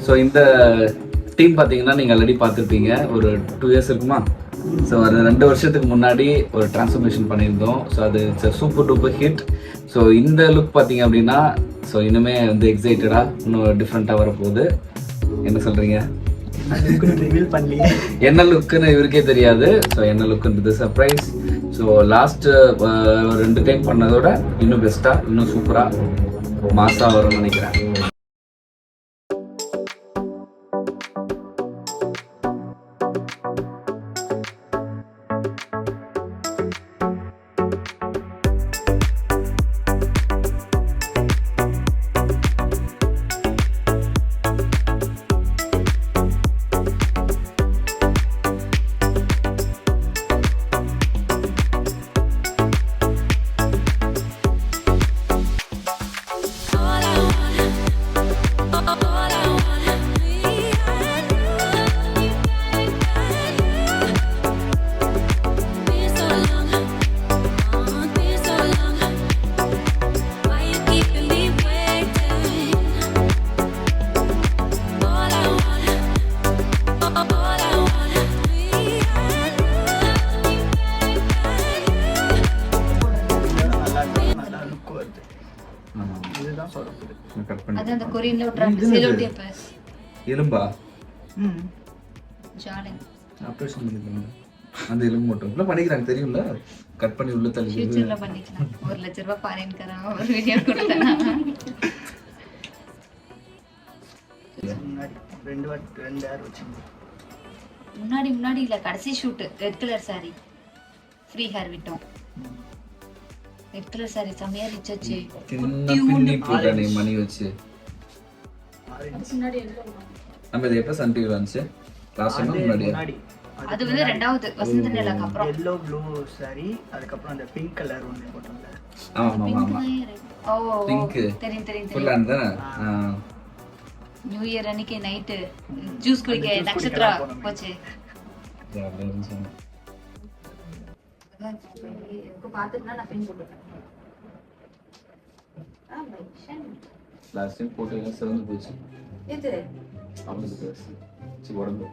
So இந்த team பார்த்தீங்கன்னா நீங்கள் ஆல்ரெடி பார்த்துருப்பீங்க, ஒரு 2 இயர்ஸ் இருக்குமா. ஸோ அது 2 வருஷத்துக்கு முன்னாடி ஒரு டிரான்ஸ்ஃபர்மேஷன் பண்ணியிருந்தோம். ஸோ அது it's super duper hit. So இந்த லுக் பார்த்தீங்க அப்படின்னா ஸோ இன்னுமே வந்து எக்ஸைட்டடாக இன்னும் டிஃப்ரெண்ட்டாக வரப்போகுது. என்ன சொல்கிறீங்க? என்ன லுக்குன்னு இவருக்கே தெரியாது. ஸோ என்ன லுக்குன்றது சர்ப்ரைஸ். ஸோ லாஸ்ட்டு 2 டைம் பண்ணதோட இன்னும் பெஸ்ட்டாக, இன்னும் சூப்பராக மாசாக வரும்னு நினைக்கிறேன். எலும்பா ஆப்ரேஷன் பண்ணிருக்காங்க. அந்த எலும்பு மட்டும் இல்லை பண்ணிக்கிறாங்க தெரியும்ல, கட் பண்ணி உள்ள தள்ளி ஃபியூச்சர்ல பண்ணிக்கலாம். 1 லட்ச ரூபாய் ஃபாரின் கராம ஒரு வீடியோ கொடுத்தேன். முன்னாடி இல்ல, கடைசி shoot red colour sorry free hair விட்டோம். ரெட் கலர் சாரி செமையா ரிச்சாச்சு. பின்னி போட்டானே மணி வச்சு. முன்னாடி எல்லோ நம்ம இது எப்ப சன் டிவி வந்துச்சு? லாஸ்ட் டைம் முன்னாடி. அது வந்து ரெண்டாவது வசந்த நிலாக்கு அப்புறம் yellow blue saree, அதுக்கு அப்புறம் அந்த பிங்க் கலர் ஒன்னு போட்டோம்ல. ஆமா ஆமா. ஓ பிங்க் தெரியும். ஃபுல் அந்த நியூ இயர் அன்னைக்கு நைட் ஜூஸ் குடிக்க நட்சத்திரா போச்சு. பாத்துட்டா நான் பின் போட்டுட்டேன். லாஸ்ட் டைம் போட்டு எல்லாம் சிறந்து போச்சு. இது அவனுக்கு பேசு சி உடம்பு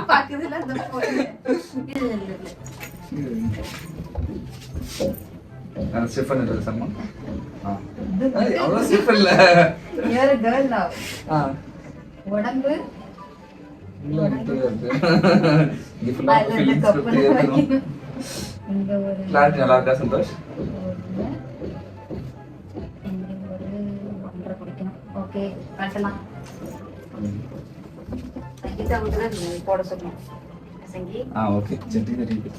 பாக்குதுல அந்த போடு. இல்ல நான் ஸ்டெஃபன் இல்ல சம்மன். அவ்வளோ ஸ்டெஃபன் இல்ல. you're a girl now. உடம்பு கிளாரிட்டி நல்லா இருக்கா சந்தோஷ்? ஓகே கட்டலாம். சங்கீதா வந்து போட சொல்லணும். சங்கி ஓகே செட்டி தெரியுது.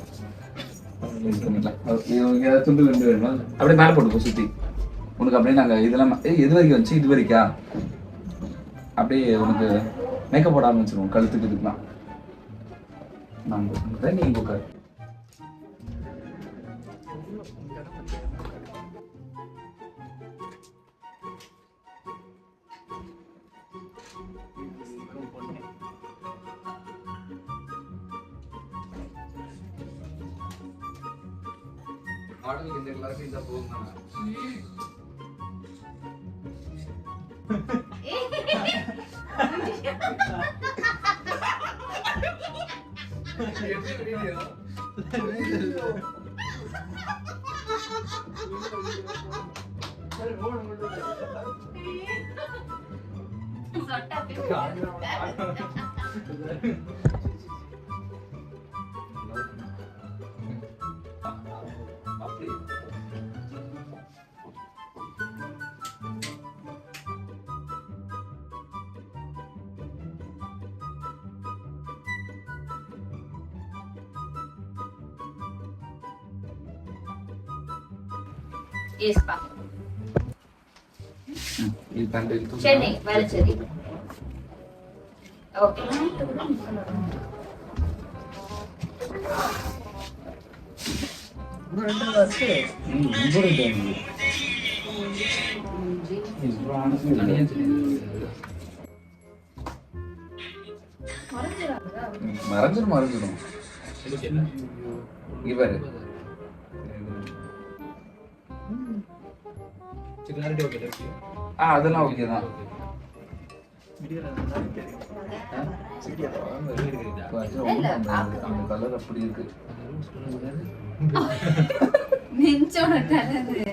துண்டு ரெண்டு வேணுமா? அப்படியே மேலே போட்டுக்கோ சுற்றி. உனக்கு அப்படியே நாங்கள் இதெல்லாம் எது வரைக்கும் வந்துச்சு? இது வரைக்கா? அப்படியே உனக்கு மேக்கப் போட ஆரம்பிச்சிருவோம் கழுத்துக்கு இதுக்கெலாம். நாங்கள் நீங்கள் உட்காரு. மாடலுக்கு இந்த எல்லாருக்கும் இந்த போகுமா? Yes, pa. Chennai, Velachery. Okay. மறைஞ்சிடும் இவர் கிளாரிட்டி ஓகே அதெல்லாம் ஓகே தான். வீடியோல நல்லா தெரியும். அந்த கலர் அப்படி இருக்கு. நெஞ்சோட கலரு.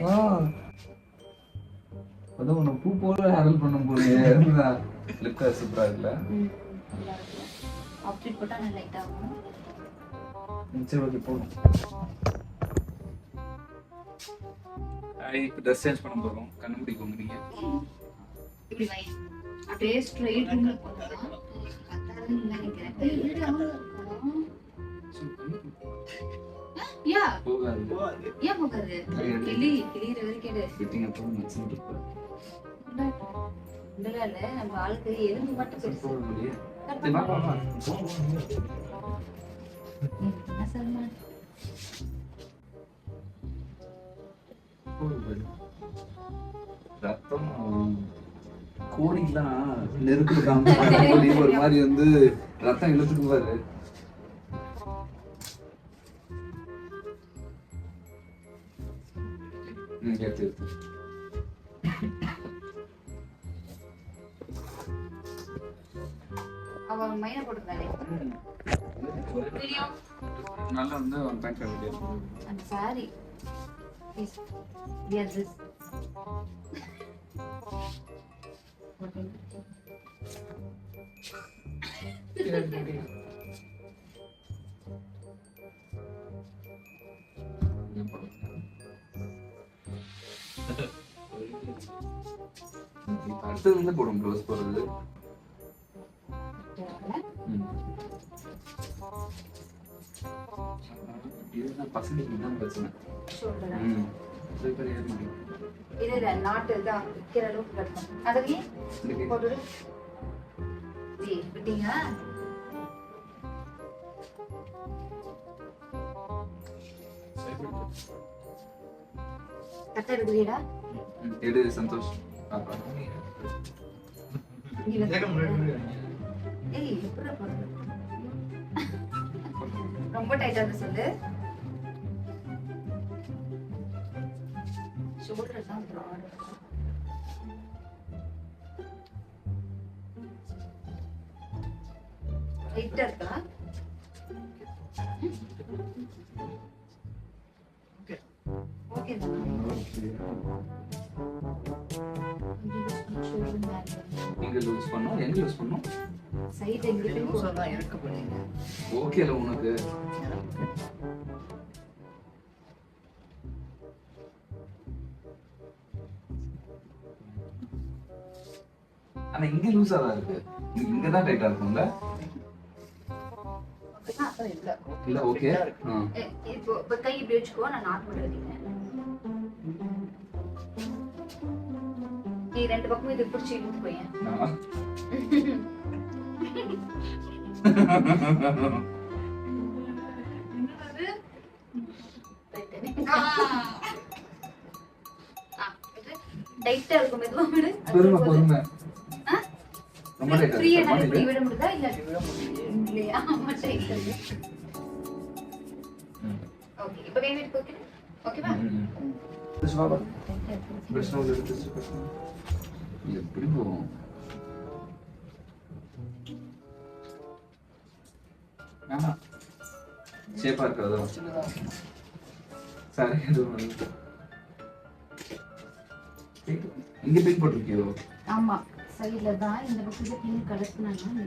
அதான் உன்னை பூ போல ஹேண்டில் பண்ண போல. ஃபிளிப்கார்ட் சூப்பரா இருக்குல்ல? ஆப்டிட் போட்டா நல்லா லைட் ஆகும். சரி ஓகே போதும். இப்போ ட்ரெஸ் சேஞ்ச் பண்ண போகிறோம். கண்ணு முடிக்கோங்க நீங்கள். இப்படி வை. அப்படியே ஸ்ட்ரைட் ரூம்ல போகலாம். அதான் நினைக்கிறேன். யா போகாது. ஏன் போகாது? கிளியிற வரைக்கும் எடு. ஃபிட்டிங் அப்போ மச்சின் இருப்பா. இல்ல நம்ம ஆளுக்கு எலும்பு மட்டும் பெருசு. போக முடியாது. சரி வா வா. என்ன சல்மான்? ரத்தம் கோடிலாம் நெருப்பு காமிச்சு ஒரு மாதிரி வந்து ரத்தம் இழுத்துக்கு பாரு. எடுத்து அவ மைன போட்டுருந்தானே நல்லா வந்து ஒரு பேண்ட் ஷர்ட் அந்த சாரி ப்ளீஸ் வியர் திஸ் அடுத்தது வந்து போடும் ப்ளவுஸ் போடுறது. பசங்களுக்கு தான் பிரச்சனை. இல்ல நாட்டு தான் விக்கிற அளவுக்கு கட்டணும். அதவே போட்டுடு. விட்டீங்க கட்ட எடுக்கிறீடா? எடு சந்தோஷ். ஏய் எப்படி போடுறது? ரொம்ப டைட்டா இருக்கு சொல்லு. ஷோல்டர் தான் ப்ராட். டைட்டா இருக்கா? ஓகே ஓகே எங்க லூஸ் பண்ணோம், எங்க லூஸ் பண்ணோம்? சைடு எங்க லூசா தான் இருக்கு பண்ணீங்க. ஓகேல உனக்கு ஆனா இங்க லூஸா தான் இருக்கு. இங்க தான் டைட்டா இருக்கும்ல? இல்ல ஓகே. இப்போ கை இப்படி வச்சுக்கோ, நான் நார்மல் எடுக்கிறேன். நீ ரெண்டு பக்கமும் இது பிடிச்சி இழுத்துக்கோயேன். டைட்டா இருக்கும், மெதுவா விடு. பொறுமை பொறுமை. ரொம்ப டைட்டா ஃப்ரீயா இருக்கு. இப்படி விட முடியுதா? இல்ல இல்லையா? ஆமா டைட்டா இருக்கு. ஓகே இப்போ கை விட்டு ஓகே ஓகேவா? சுவாபா பிரஷ்னோல எடுத்து பிரஷ்னோ எப்படி போகும்? ஆமா ஷேப்பா இருக்காதோ? சரி இது இங்க பின் போட்டுருக்கியோ? ஆமா சைடுல தான் இந்த பக்கத்துல பின் கலக்குனாங்க.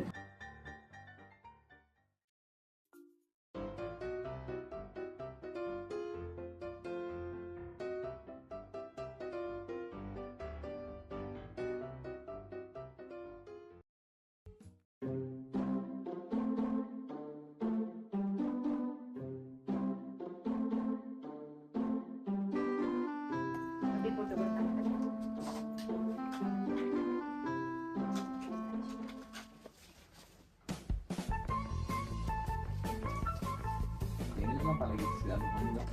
அப்படி போட்டு விடுங்க. எல்லாம் பழகிடுச்சு. அது கொஞ்சம்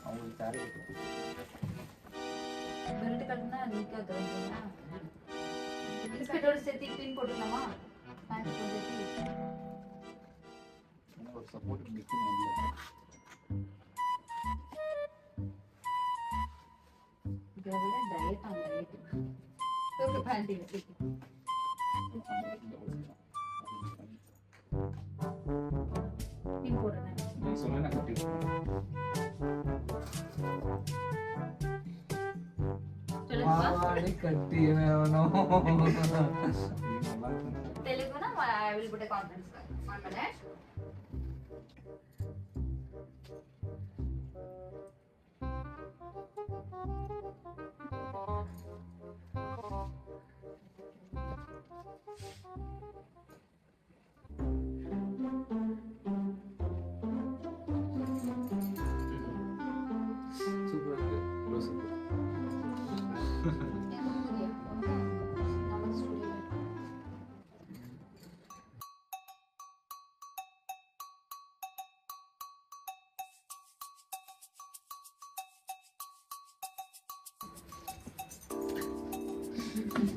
அவங்களுக்கு சாரி பெல்ட் கட்டினா நிக்காது. ஷர்ட்டோட சேர்த்து பின் போட்டுக்கலாமா? பேண்ட் போட்டு ஒரு சப்போர்ட் நிக்கணும். இதோட diet on diet. Okay band இருக்கு. பின் போடுறேன். நீ சொன்னா நான் கட்டிடுவேன். சொல்லுங்க. கட்டி வேணும். தெலுங்குனா I will put a conference call. 1 minute. Super இருக்கு. ரொம்ப சூப்பர்.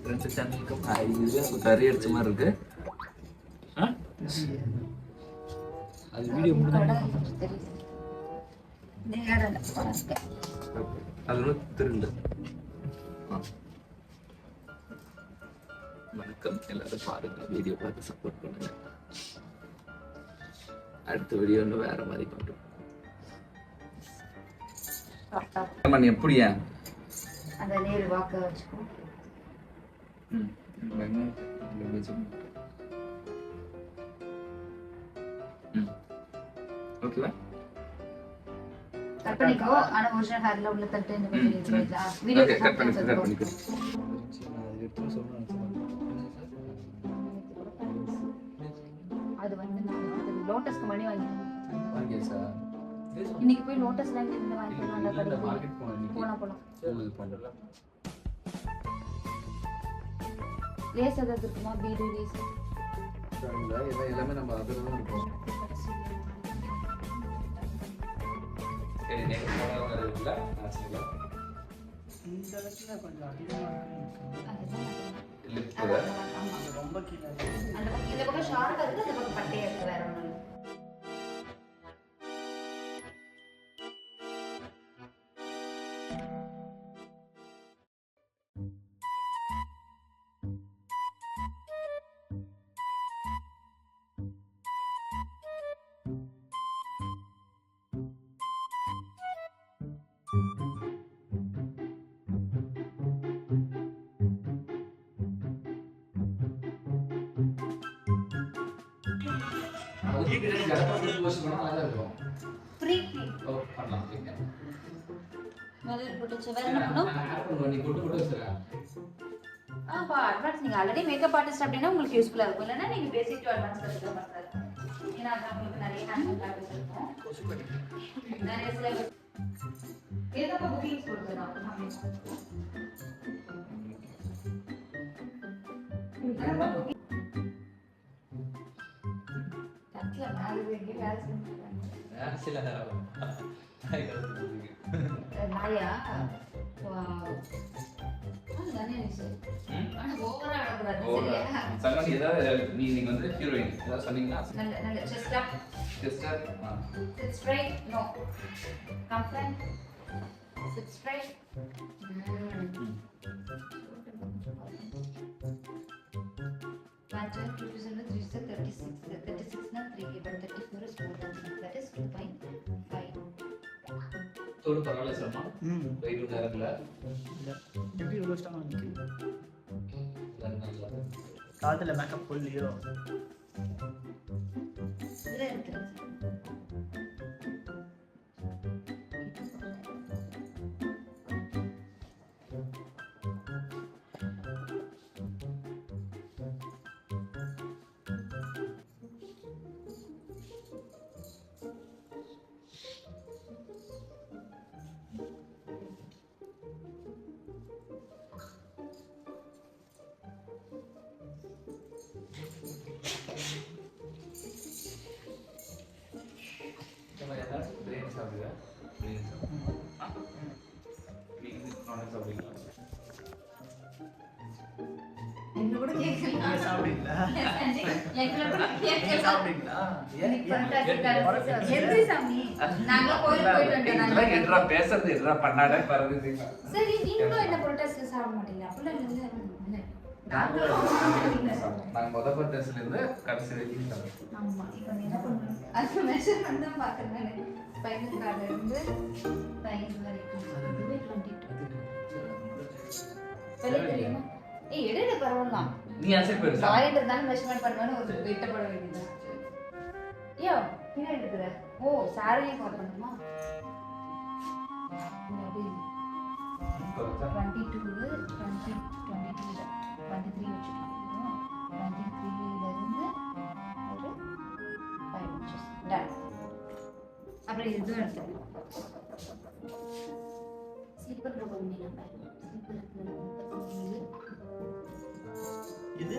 ரெண்டு சேனலுக்கும் இது கறி அடிச்ச மாதிரி இருக்கு. அது வீடியோ முடிஞ்சா அது திருண்டு. வணக்கம், எல்லாரும் பாருங்க, வீடியோ பார்த்து சப்போர்ட் பண்ணுங்க. அடுத்த வீடியோ இன்னும் வேற மாதிரி பண்ணுறோம். நீ எப்படியா அந்த நேர் வாக்க வச்சுக்கோ. ஓகேவா? கட் பண்ணிக்கோ. ஆனா ஒரிஜினல் ஹேர்ல உள்ள தட்டு இந்த மாதிரி இருக்குதா? வீடியோ ஓகே, கட் பண்ணிக்கோ. அது வந்து நான் லோட்டஸ்க்கு மணி வாங்கியாச்சா? இன்னைக்கு போய் லோட்டஸ்ல இருந்து வாங்கிக்கலாம். அந்த இல்ல, கடைக்கு மார்க்கெட் போனோம் இன்னைக்கு. போலாம். இது பண்ணலாம். லேஸ் ஏதாவது இருக்குமா? பீடு லேஸ் எல்லாமே நம்ம அதில் தான் இருக்கும். சரி, நெக்ஸ்ட் மாடல் வேறு இருக்குல்ல? ஆச்சுங்களா? இந்த இடத்துல கொஞ்சம் அதிகமாக ரொம்ப கீழே இந்த பக்கம் ஷார்ட்டா இருக்கு, அந்த பக்கம் பட்டையா இருக்கு. வேற ஒண்ணும் இல்லை. ஃப்ரீ பண்ணலாம். மேலே போட்டு வேற என்ன பண்ணும்? நீ போட்டு வச்சுருக்கேன். அட்வான்ஸ் நீங்க ஆல்ரெடி மேக்கப் ஆர்டிஸ்ட் அப்படின்னா உங்களுக்கு யூஸ்ஃபுல்லா இருக்கும். இல்லைன்னா நீங்க பேசிக் டு அட்வான்ஸ் கற்றுக்க மாட்டாரு. ஏன்னா அது உங்களுக்கு நிறைய ஹேண்ட் ப்ராக்டிஸ் இருக்கும். நிறைய சிலபஸ் ஏதோ புக்கிங்ஸ் கொடுத்துருக்கோம். கட்ல நாலு பேருக்கு வேலை செஞ்சுருக்காங்க. நாயா? நீங்க வந்து ஹீரோயின் ஏதாவது சொன்னீங்கன்னா Sit straight. No. Come front. Sit straight. Pattern 2036. 36 na 3, but 34 is more than 6. That is 2.5. தோடு பரவாயில்ல சார்மா. வெயிட் நேரத்துல எப்படி இவ்வளோ ஸ்ட்ராங் காதில் மேக்கப் போடலையோ? இதில் இருக்கிறது கூட கேட்கல. நீங்க சாப்பிடுவீங்களா? எங்களை கூட நீங்க கேட்கல. சாப்பிடுவீங்களா? ஏன்? எது சாமி? நாங்க கோயிலுக்கு போயிட்டு வந்தோம் நாங்க. எட்ரா பேசுறது எட்ரா பண்ணாட பரது. சரி, நீங்களும் என்ன புரோட்டாஸ்ல சாப்பிட மாட்டீங்களா? அப்படிலாம் இல்ல. நாங்க முதல் பர்டேஸ்ல இருந்து கடைசி வரைக்கும் சாப்பிடுவோம். ஆமா, இப்போ நீ என்ன பண்றீங்க? அது மெஷர்மென்ட் தான் பார்க்கறேன் நானு. ஸ்பைனல் கார்டுல இருந்து சைஸ் வரைக்கும். அதுவே 22. தெரியுமா? ஏய், எடுங்க பரவாயில்ல. நீ ஆசை போயிரு சாப்பிடு. வாயில இருந்தாலும் மெஷர்மென்ட் பண்ணுவேன்னு ஒரு வெயிட்ட போட வேண்டியது. ஐயோ, பின்னாடி இருக்குற. ஓ, சாரியே கவர் பண்ணுமா? 22 23 வச்சுக்கலாம். 23ல இருந்து ஒரு 5 inches. Done. அப்புறம் இதுவும் எடுத்துக்கலாம். ஸ்லிப்பர் போட முடியல. இது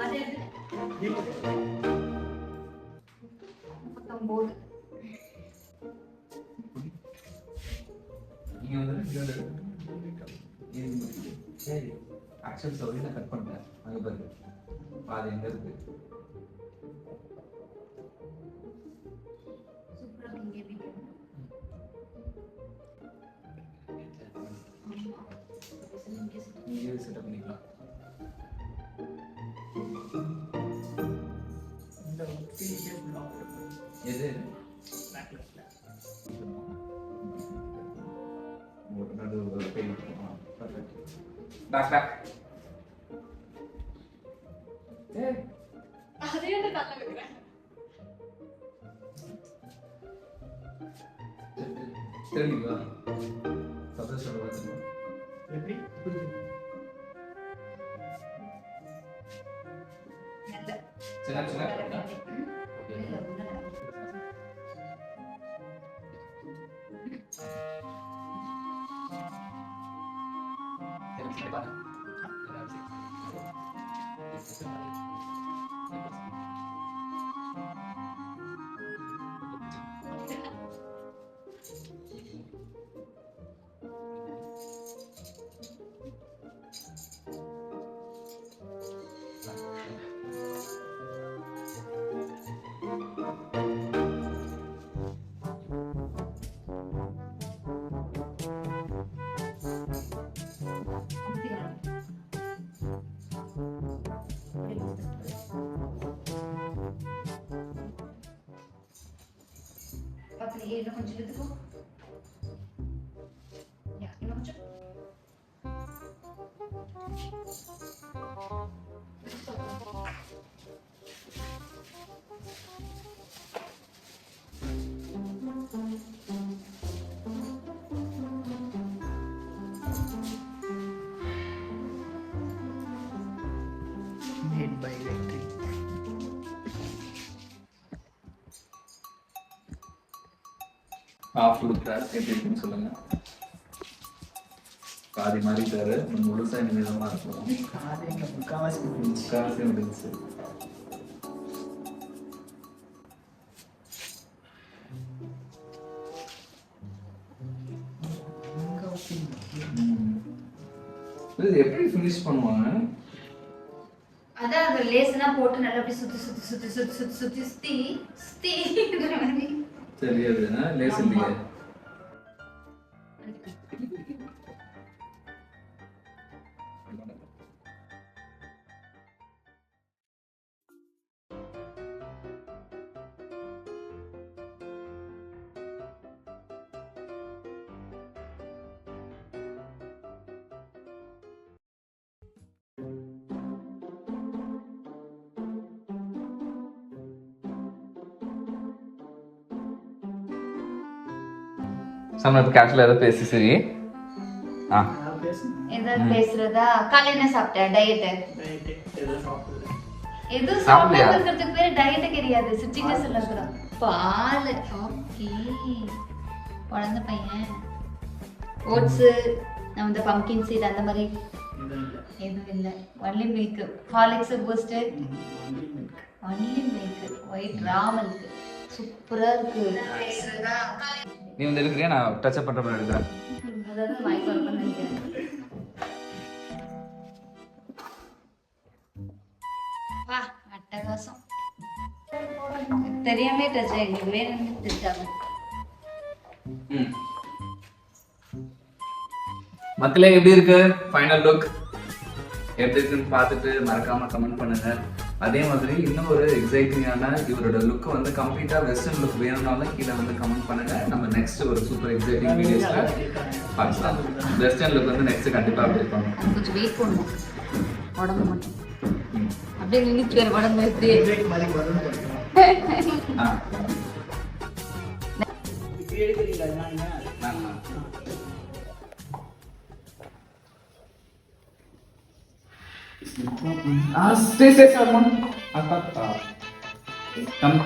அது எடுத்து 39. நீங்க வந்து சரி ஆக்சுவல் சொல்லி நான் கட் பண்ணேன். அது பாருங்க பாதி எங்க இருக்கு. சூப்பரா இங்க வீடியோ. நீங்க செட் பண்ணிக்கலாம். இந்த சீரியஸ் பிளாக் எது பேக்ல நடு ஒரு பெயின். பர்ஃபெக்ட். டாக்டர் அதே என்ன தள்ள வைக்கிறேன். தெரியலா சதோஷம் வருது. எப்படி நல்ல சின்ன சின்ன இல்ல உள்ள அப்படியே இன்னும் கொஞ்சம் எடுத்துக்கோ. இன்னும் கொஞ்சம். made by electric. ஆஃப் கொடுக்குறாரு எப்படி இருக்குன்னு சொல்லுங்க. பாதி மாதிரி தரு முழுசா நிமிடமா இருக்கும். அது எங்க முக்காவாசி முடிஞ்சு. காசு முடிஞ்சு. இது எப்படி ஃபினிஷ் பண்ணுவாங்க? அதான் அந்த லேஸ்னா போட்டு நல்லா அப்படியே சுத்தி சுத்தி சுத்தி சுத்தி சுத்தி சுத்தி சுத்தி சுத்தி தெரியாது லேஸ் இல்லையே. நம்ம இப்போ கேஷுவலாக ஏதோ பேசி சரி. நான் பேசுறேன். ஏதாவது பேசுறதா? காலையில என்ன சாப்பிட்ட? டயட் ரைட் எதுவும் சாப்பிடல. எதுவும் சாப்பிடலையா? சாப்பிடாததுக்கு பேர் டயட் கிடையாது. சுச்சிட்டு சொல்லுறோம். பால். ஓகே. குழந்தை பையன். ஓட்ஸ், நம்ம இந்த பம்கின் சீட் அந்த மாதிரி எதுவும் இல்லை. எதுவும் இல்லை. Only milk. Horlicks, boost. only milk. Only milk. White raw milk. சூப்பரா இருக்கு. நீ வந்து எடுக்கிறியா? நான் டச்சப் பண்ணுற மாதிரி எடுக்கிறேன். அதாவது மைக் ஒர்க் பண்ண நினைக்கிறேன். தெரியாமே டச் எங்களுக்கு வேணும்னு தெரிஞ்சாங்க. மக்களே எப்படி இருக்கு ஃபைனல் லுக்? எப்படி இருக்குன்னு பார்த்துட்டு மறக்காம கமெண்ட் பண்ணுங்க. அதே மாதிரி இன்னும் ஒரு எக்ஸைட்டிங்கான இவரோட லுக் வந்து கம்ப்ளீட்டா வெஸ்டர்ன் லுக் வேணும்னாலும் கீழே வந்து கமெண்ட் பண்ணுங்க. நம்ம நெக்ஸ்ட் ஒரு சூப்பர் எக்ஸைட்டிங் வீடியோஸ்ல பார்க்கலாம். வெஸ்டர்ன் லுக் வந்து நெக்ஸ்ட் கண்டிப்பா அப்டேட் பண்ணுவோம். கொஞ்சம் வெயிட் பண்ணுவோம் உடம்பு மட்டும் அப்படியே நின்றுட்டு வேற உடம்பு இப்படியே Stay safe, Arman. Come.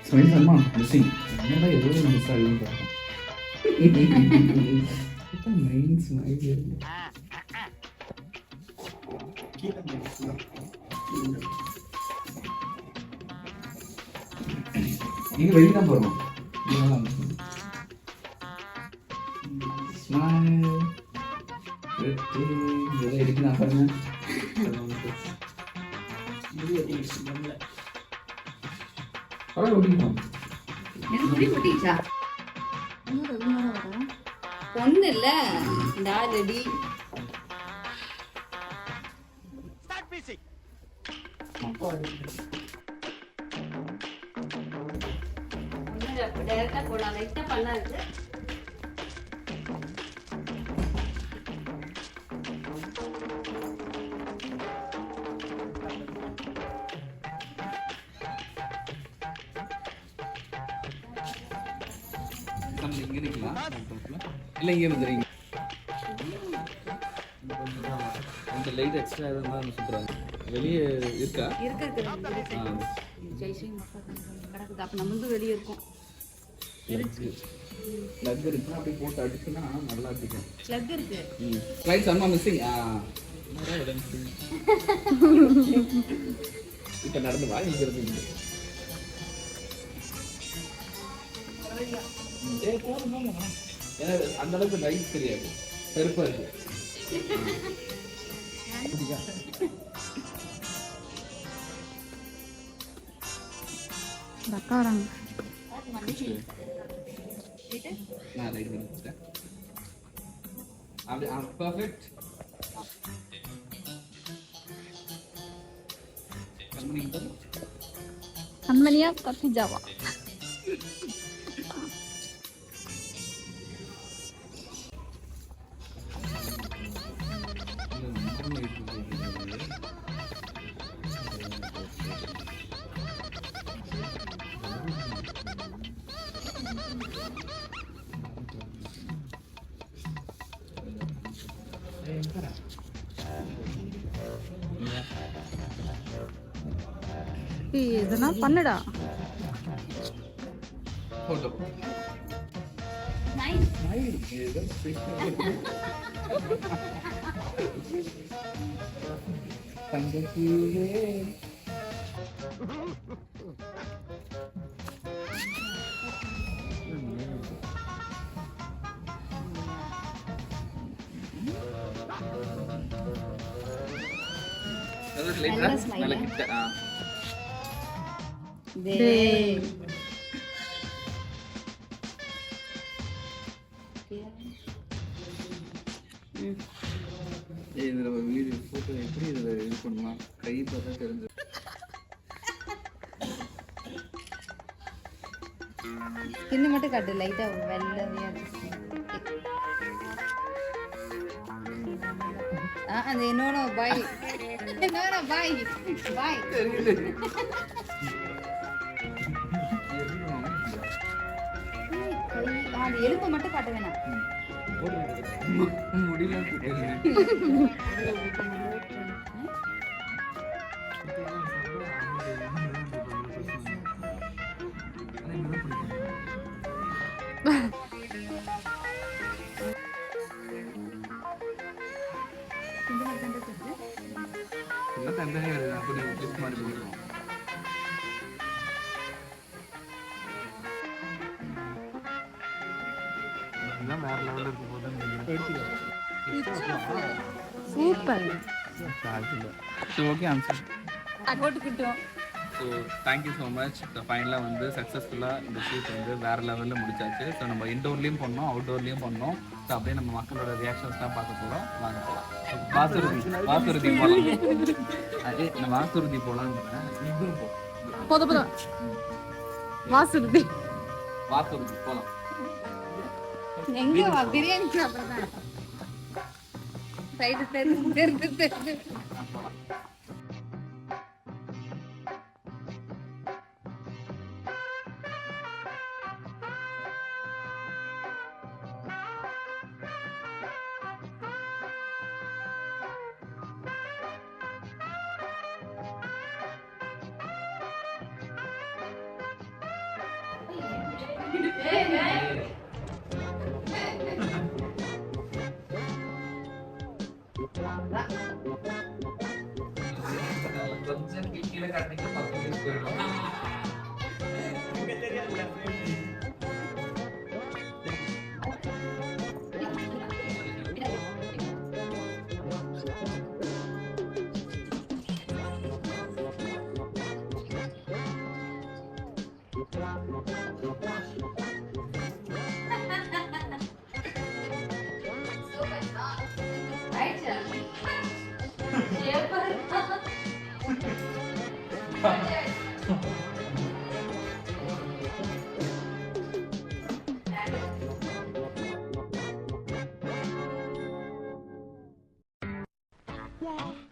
Smile, Arman. Listen. Never ever miss a look. It's a main smile. நீங்க வெளியே தான் போறோம். ஸ்மைல் இதெல்லாம் எடுக்கலாம் பாருங்க. ஒண்ணு இல்ல இந்த ரெடி டைரக்டா போலாம். லைட்டா பண்ணா இருக்கு. இங்க நிக்கலாம். இல்ல இங்க வந்துறீங்க. அந்த லைட் எக்ஸ்ட்ரா இருந்தா சூப்பரா வெளியே இருக்கா? இருக்கு. ஜெய்ஸ்ரீ கிடக்குது. அப்ப நம்ம வந்து வெளியே இருக்கோம். பிளக் இருக்கு. அப்படி போட்டு அடிச்சுனா நல்லா அடிக்கும். பிளக் இருக்கு. லைட்ஸ் அம்மா மிஸ்ஸிங். இப்ப நடந்து வா இங்கிறது. ஏன்னா அந்த அளவுக்கு லைட் தெரியாது. பெருப்பா இருக்கு. அக்காராங்க நான் லைட் பண்ணிட்டேன். அப்படி பர்ஃபெக்ட். கண்மணியா காஃபி ஜாவா இதெல்லாம் பண்ணுடா. போட்டோ நைஸ் தங்கத்திலே நல்ல கிட்ட இதுல வீடியோ போட்டோ எப்படி இதுல இது பண்ணலாம்? கை பார்த்தா தெரிஞ்சு. ஸ்கின் மட்டும் காட்டு லைட்டா வெள்ளையா அது என்னோட பாய் என்னோட பாய் பாய் அது எலும்பை மட்டும் காட்ட வேணாம். முடியல. வேற லெவலில் இருக்கும் போது சூப்பர். So okay answer. போட்டுக்கிட்டோம். So thank you so much. So ஃபைனலாக வந்து சக்ஸஸ்ஃபுல்லாக இந்த ஷூட் வந்து வேறு லெவலில் முடிச்சாச்சு. ஸோ நம்ம இன்டோர்லேயும் பண்ணோம், அவுட்டோர்லேயும் பண்ணோம். ஸோ அப்படியே நம்ம மக்களோட ரியாக்ஷன்ஸ் தான் பார்க்க போகிறோம். வாங்க போகலாம். வாசுருதி போகலாம். அதே நான் வாசுருதி போகலான்னு போதும் வாசுருதி போகலாம். எங்க பிரியாணி சாப்பிடுறேன். சைடு தெரிஞ்சு கொஞ்சம் கீழே காட்டிட்டு 10 minutes போயிடும். Yeah.